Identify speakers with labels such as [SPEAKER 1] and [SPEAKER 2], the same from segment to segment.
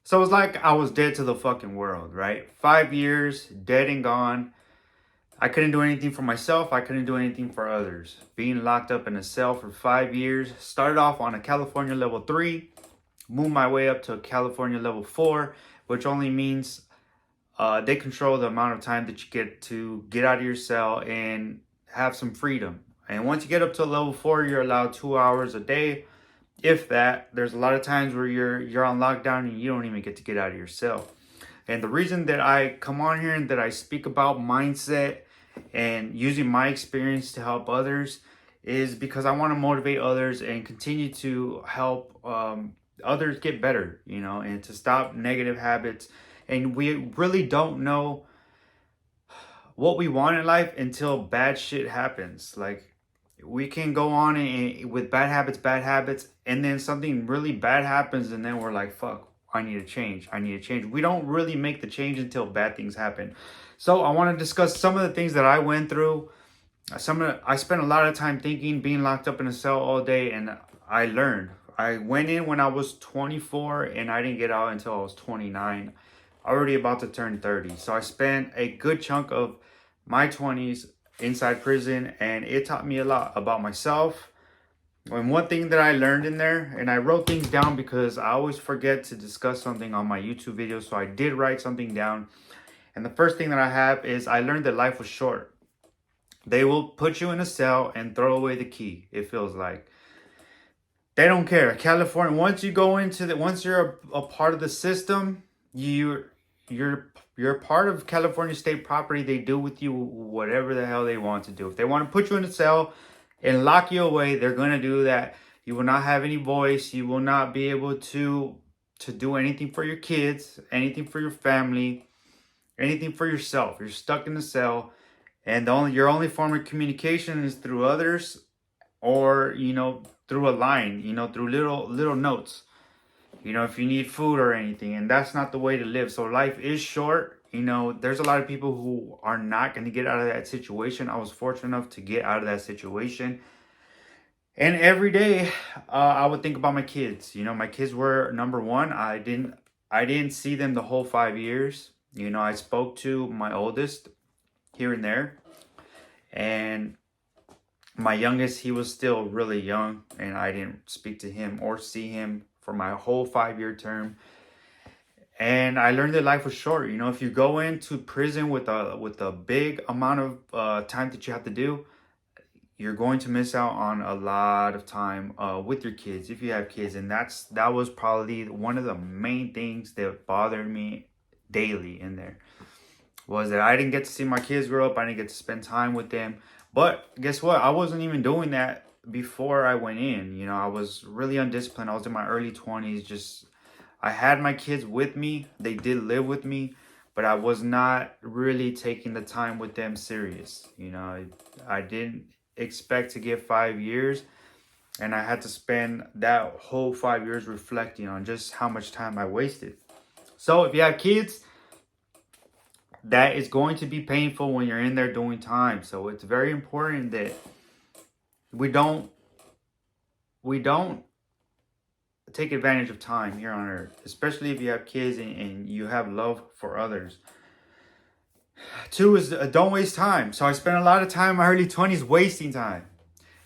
[SPEAKER 1] So it's like I was dead to the fucking world, right? 5 years, dead and gone. I couldn't do anything for myself. I couldn't do anything for others. Being locked up in a cell for 5 years. Started off on a California level 3, moved my way up to a California level 4, which only means they control the amount of time that you get to get out of your cell and have some freedom. And once you get up to level 4, you're allowed 2 hours a day. If that, there's a lot of times where you're on lockdown and you don't even get to get out of your cell. And the reason that I come on here and that I speak about mindset and using my experience to help others is because I want to motivate others and continue to help others get better, and to stop negative habits. And we really don't know what we want in life until bad shit happens. Like, we can go on with bad habits, and then something really bad happens, and then we're like, fuck, I need to change. I need to change. We don't really make the change until bad things happen. So I want to discuss some of the things that I went through. I spent a lot of time thinking, being locked up in a cell all day, and I learned. I went in when I was 24, and I didn't get out until I was 29, already about to turn 30. So I spent a good chunk of my 20s inside prison, and it taught me a lot about myself. And one thing that I learned in there, and I wrote things down because I always forget to discuss something on my YouTube videos, so I did write something down. And the first thing that I have is I learned that life was short. They will put you in a cell and throw away the key, it feels like. They don't care. California, once you go into once you're a part of the system, you're part of California state property. They do with you whatever the hell they want to do. If they want to put you in a cell and lock you away, they're going to do that. You will not have any voice. You will not be able to do anything for your kids, anything for your family, anything for yourself. You're stuck in the cell, and your only form of communication is through others, or through a line, through little notes, if you need food or anything. And that's not the way to live. So life is short. There's a lot of people who are not going to get out of that situation. I was fortunate enough to get out of that situation. And every day, I would think about my kids. My kids were number one. I didn't see them the whole 5 years. I spoke to my oldest here and there, and my youngest, he was still really young, and I didn't speak to him or see him for my whole 5 year term. And I learned that life was short. If you go into prison with a big amount of time that you have to do, you're going to miss out on a lot of time with your kids, if you have kids. And that was probably one of the main things that bothered me daily in there, was that I didn't get to see my kids grow up. I didn't get to spend time with them. But guess what? I wasn't even doing that before I went in. I was really undisciplined. I was in my early 20s. I had my kids with me. They did live with me, but I was not really taking the time with them serious. I didn't expect to get 5 years, and I had to spend that whole 5 years reflecting on just how much time I wasted. So if you have kids, that is going to be painful when you're in there doing time. So it's very important that we don't take advantage of time here on earth, especially if you have kids and you have love for others. Two is don't waste time. So I spent a lot of time in my early 20s wasting time.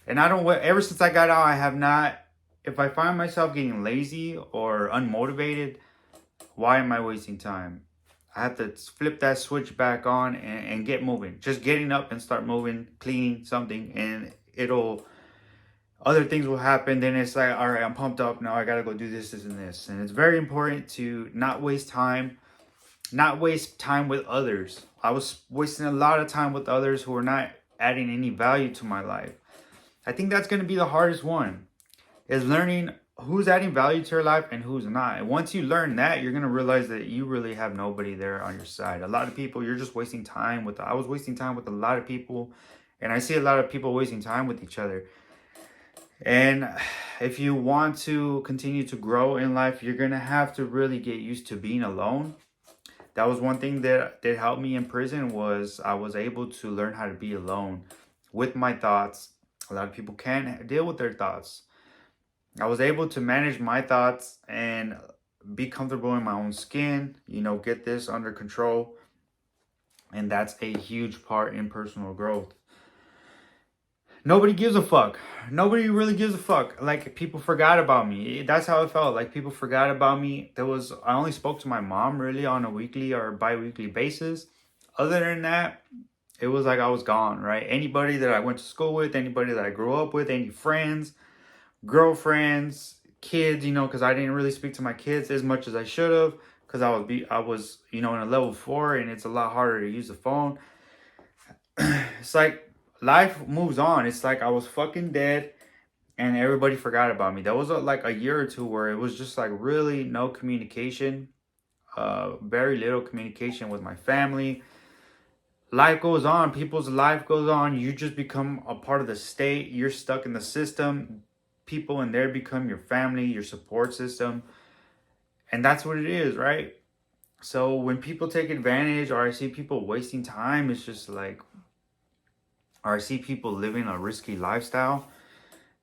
[SPEAKER 1] And ever since I got out, I have not, if I find myself getting lazy or unmotivated, why am I wasting time? I have to flip that switch back on and get moving. Just getting up and start moving, cleaning something, and other things will happen. Then it's like, all right, I'm pumped up. Now I got to go do this, and this. And it's very important to not waste time with others. I was wasting a lot of time with others who were not adding any value to my life. I think that's going to be the hardest one, is learning who's adding value to your life and who's not. And once you learn that, you're going to realize that you really have nobody there on your side. A lot of people, you're just wasting time with. I was wasting time with a lot of people, and I see a lot of people wasting time with each other. And if you want to continue to grow in life, you're going to have to really get used to being alone. That was one thing that helped me in prison, was I was able to learn how to be alone with my thoughts. A lot of people can't deal with their thoughts. I was able to manage my thoughts and be comfortable in my own skin, get this under control. And that's a huge part in personal growth. Nobody gives a fuck. Nobody really gives a fuck. Like, people forgot about me. That's how it felt. Like, people forgot about me. I only spoke to my mom really on a weekly or bi-weekly basis. Other than that, it was like I was gone, right? Anybody that I went to school with, anybody that I grew up with, any friends, girlfriends, kids, because I didn't really speak to my kids as much as I should have, because I was in a level 4, and it's a lot harder to use the phone. It's like life moves on. It's like I was fucking dead, and everybody forgot about me. That was like a year or two where it was just like really no communication, very little communication with my family. Life goes on. People's life goes on. You just become a part of the state. You're stuck in the system. People in there become your family, your support system. And that's what it is, right? So when people take advantage, or I see people wasting time, it's just like, or I see people living a risky lifestyle,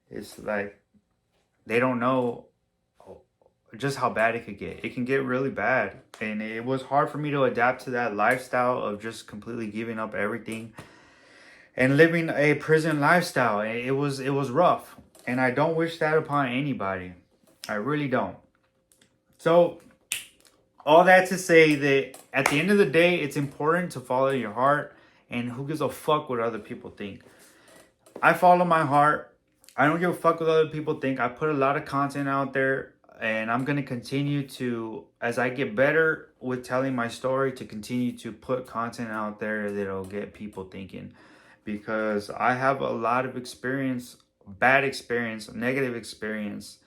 [SPEAKER 1] it's like they don't know just how bad it could get. It can get really bad. And it was hard for me to adapt to that lifestyle of just completely giving up everything and living a prison lifestyle. It was rough. And I don't wish that upon anybody. I really don't. So, all that to say that at the end of the day, it's important to follow your heart. And who gives a fuck what other people think? I follow my heart. I don't give a fuck what other people think. I put a lot of content out there, and I'm going to continue to, as I get better with telling my story, to continue to put content out there that'll get people thinking. Because I have a lot of experience, bad experience, negative experience,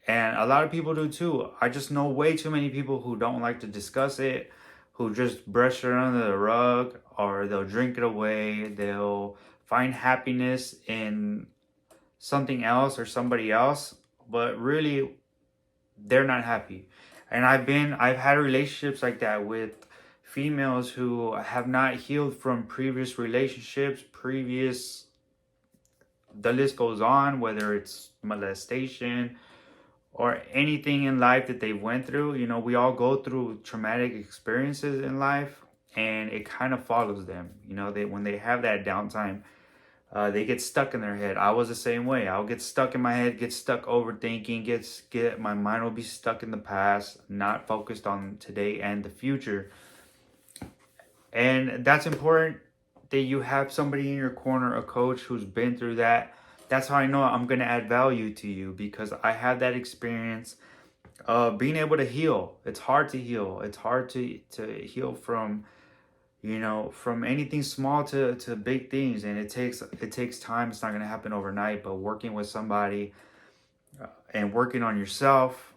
[SPEAKER 1] and a lot of people do too. I just know way too many people who don't like to discuss it, who just brush it under the rug, or they'll drink it away. They'll find happiness in something else or somebody else, but really they're not happy. And I've had relationships like that with females who have not healed from previous relationships, the list goes on, whether it's molestation or anything in life that they went through. We all go through traumatic experiences in life, and it kind of follows them. When they have that downtime, they get stuck in their head. I was the same way. I'll get stuck in my head, get stuck overthinking, my mind will be stuck in the past, not focused on today and the future. And that's important that you have somebody in your corner, a coach who's been through that. That's how I know I'm going to add value to you, because I have that experience of being able to heal. It's hard to heal. It's hard to heal from from anything small to big things, and it takes time. It's not going to happen overnight, but working with somebody and working on yourself,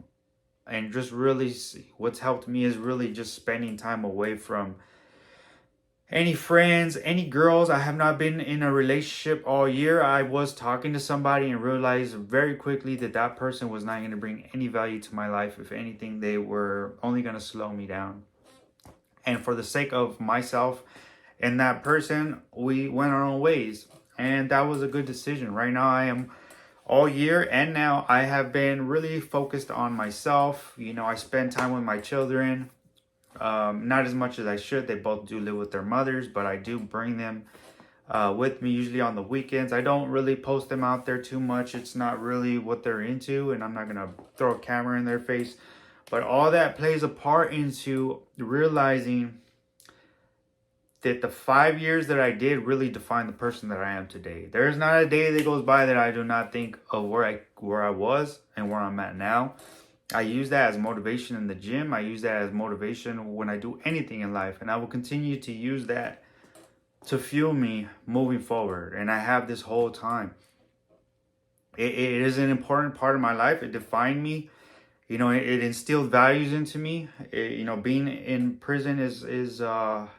[SPEAKER 1] and just really what's helped me is really just spending time away from any friends, any girls. I have not been in a relationship all year. I was talking to somebody and realized very quickly that person was not going to bring any value to my life. If anything, they were only going to slow me down. And for the sake of myself and that person, we went our own ways. And that was a good decision. Right now, I am all year, and now I have been really focused on myself. I spend time with my children. Not as much as I should. They both do live with their mothers, but I do bring them with me usually on the weekends. I don't really post them out there too much. It's not really what they're into, and I'm not going to throw a camera in their face. But all that plays a part into realizing that the 5 years that I did really define the person that I am today. There's not a day that goes by that I do not think of where I was and where I'm at now. I use that as motivation in the gym. I use that as motivation when I do anything in life. And I will continue to use that to fuel me moving forward. And I have this whole time. It is an important part of my life. It defined me. It instilled values into me. Being in prison is not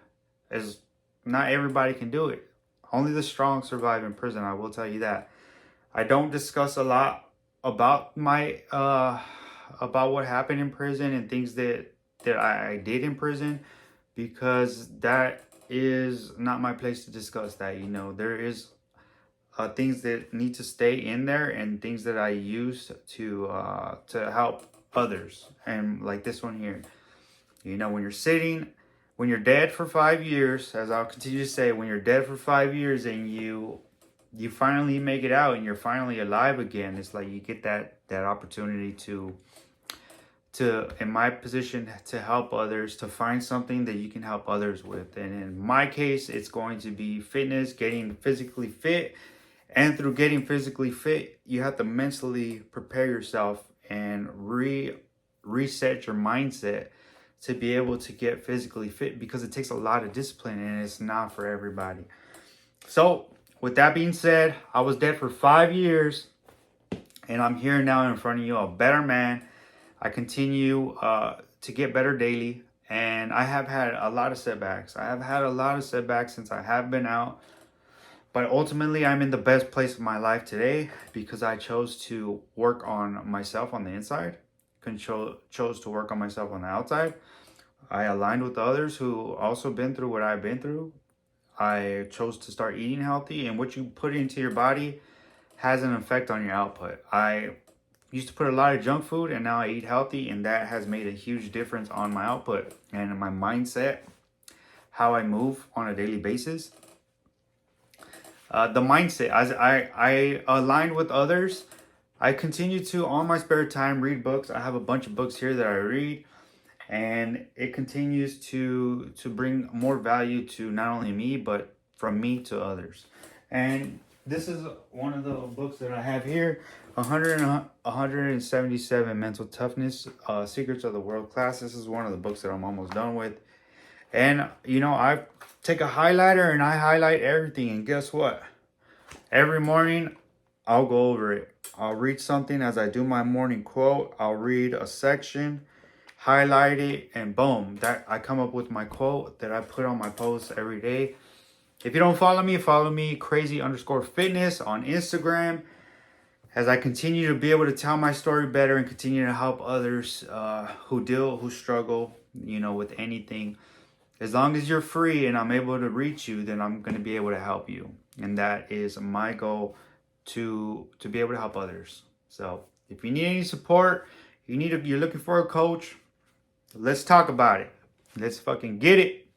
[SPEAKER 1] everybody can do it. Only the strong survive in prison. I will tell you that. I don't discuss a lot about about what happened in prison and things that I did in prison, because that is not my place to discuss that. There is things that need to stay in there, and things that I use to help others. And like this one here, you know, when you're dead for 5 years, as I'll continue to say, when you're dead for 5 years and you finally make it out and you're finally alive again, it's like you get that opportunity to in my position, to help others, to find something that you can help others with. And in my case, it's going to be fitness, getting physically fit. And through getting physically fit, you have to mentally prepare yourself and reset your mindset to be able to get physically fit, because it takes a lot of discipline and it's not for everybody. So with that being said, I was dead for 5 years and I'm here now in front of you, a better man. I continue to get better daily, and I have had a lot of setbacks. I have had a lot of setbacks since I have been out, but ultimately I'm in the best place of my life today because I chose to work on myself on the inside, chose to work on myself on the outside. I aligned with others who also been through what I've been through. I chose to start eating healthy, and what you put into your body has an effect on your output. I used to put a lot of junk food and now I eat healthy, and that has made a huge difference on my output and my mindset, how I move on a daily basis. The mindset, as I aligned with others, I continue to, on my spare time, read books. I have a bunch of books here that I read, and it continues to bring more value to not only me, but from me to others. And this is one of the books that I have here, 177 Mental Toughness, Secrets of the World Class. This is one of the books that I'm almost done with. And, you know, I take a highlighter and I highlight everything. And guess what? Every morning, I'll go over it. I'll read something as I do my morning quote. I'll read a section, highlight it, and boom, that I come up with my quote that I put on my posts every day. If you don't follow me, crazy_fitness on Instagram, as I continue to be able to tell my story better and continue to help others who struggle, you know, with anything. As long as you're free and I'm able to reach you, then I'm going to be able to help you. And that is my goal, to be able to help others. So if you need any support, you're looking for a coach, let's talk about it. Let's fucking get it.